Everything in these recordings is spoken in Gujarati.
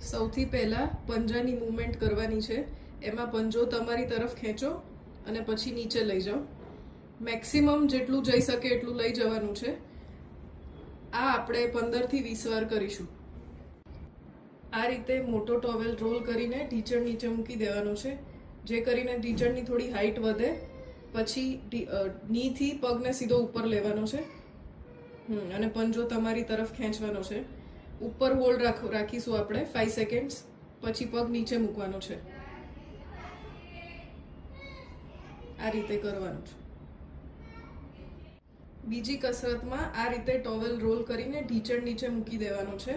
સૌથી પહેલા પંજાની મૂવમેન્ટ કરવાની છે. એમાં પંજો તમારી તરફ ખેંચો અને પછી નીચે લઈ જાઓ. મેક્સિમમ જેટલું જઈ શકે એટલું લઈ જવાનું છે. આ આપણે 15 થી 20 વાર કરીશું. આ રીતે મોટો ટોવેલ રોલ કરીને ઢીંચણ નીચે મૂકી દેવાનો છે, જે કરીને ઢીંચણની થોડી હાઈટ વધે. પછી નીથી પગને સીધો ઉપર લેવાનો છે અને પંજો તમારી તરફ ખેંચવાનો છે. ઉપર હોલ્ડ રાખીશું આપણે 5 સેકન્ડ્સ. પછી પગ નીચે મૂકવાનો છે. આ રીતે કરવાનું છે. બીજી કસરતમાં આ રીતે ટોવેલ રોલ કરીને ઢીંચણ નીચે મૂકી દેવાનું છે.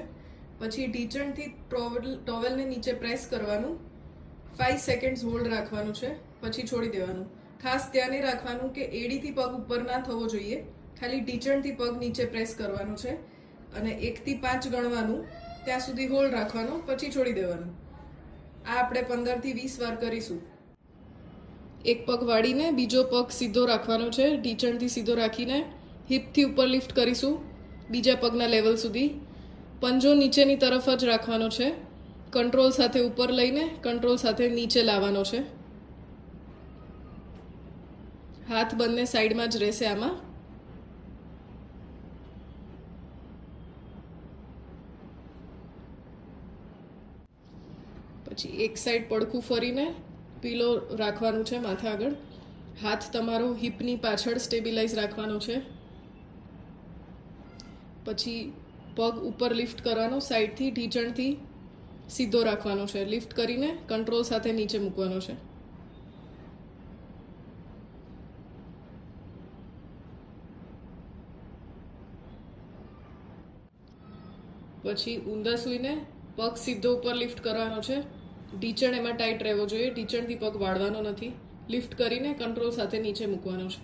પછી ઢીંચણથી ટોવેલને નીચે પ્રેસ કરવાનું. 5 સેકન્ડ્સ હોલ્ડ રાખવાનું છે, પછી છોડી દેવાનું. ખાસ ધ્યાન એ રાખવાનું કે એડીથી પગ ઉપર ના થવો જોઈએ. ખાલી ઢીંચણથી પગ નીચે પ્રેસ કરવાનું છે અને 1 થી 5 ગણવાનું. ત્યાં સુધી હોલ્ડ રાખવાનું, પછી છોડી દેવાનું. આ આપણે 15 થી 20 વાર કરીશું. એક પગ વાળીને બીજો પગ સીધો રાખવાનો છે. ઢીંચણથી સીધો રાખીને હિપથી ઉપર લિફ્ટ કરીશું બીજા પગના લેવલ સુધી. પંજો નીચેની તરફ જ રાખવાનો છે. કંટ્રોલ સાથે ઉપર લઈને કંટ્રોલ સાથે નીચે લાવવાનો છે. હાથ બંને સાઈડમાં જ રહેશે આમાં. પછી એક સાઈડ પડખું ફરીને પીલો રાખવાનું છે માથા આગળ. હાથ તમારો હિપની પાછળ સ્ટેબિલાઇઝ રાખવાનો છે. પછી પગ ઉપર લિફ્ટ કરવાનો, સાઈડથી ઢીંચણથી સીધો રાખવાનો છે. લિફ્ટ કરીને કંટ્રોલ સાથે નીચે મૂકવાનો છે. પછી ઊંધા સૂઈને પગ સીધો ઉપર લિફ્ટ કરવાનો છે. ઢીંચણ એમાં ટાઈટ રહેવો જોઈએ. ઢીંચણથી પગ વાળવાનો નથી. લિફ્ટ કરીને કંટ્રોલ સાથે નીચે મૂકવાનો છે.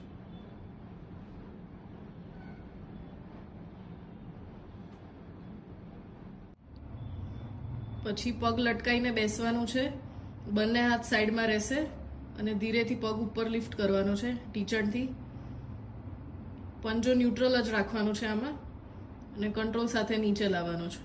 પછી પગ લટકાઈને બેસવાનું છે. બંને હાથ સાઈડમાં રહેશે અને ધીરેથી પગ ઉપર લિફ્ટ કરવાનો છે ઢીંચણથી. પંજો ન્યુટ્રલ જ રાખવાનો છે આમાં અને કંટ્રોલ સાથે નીચે લાવવાનો છે.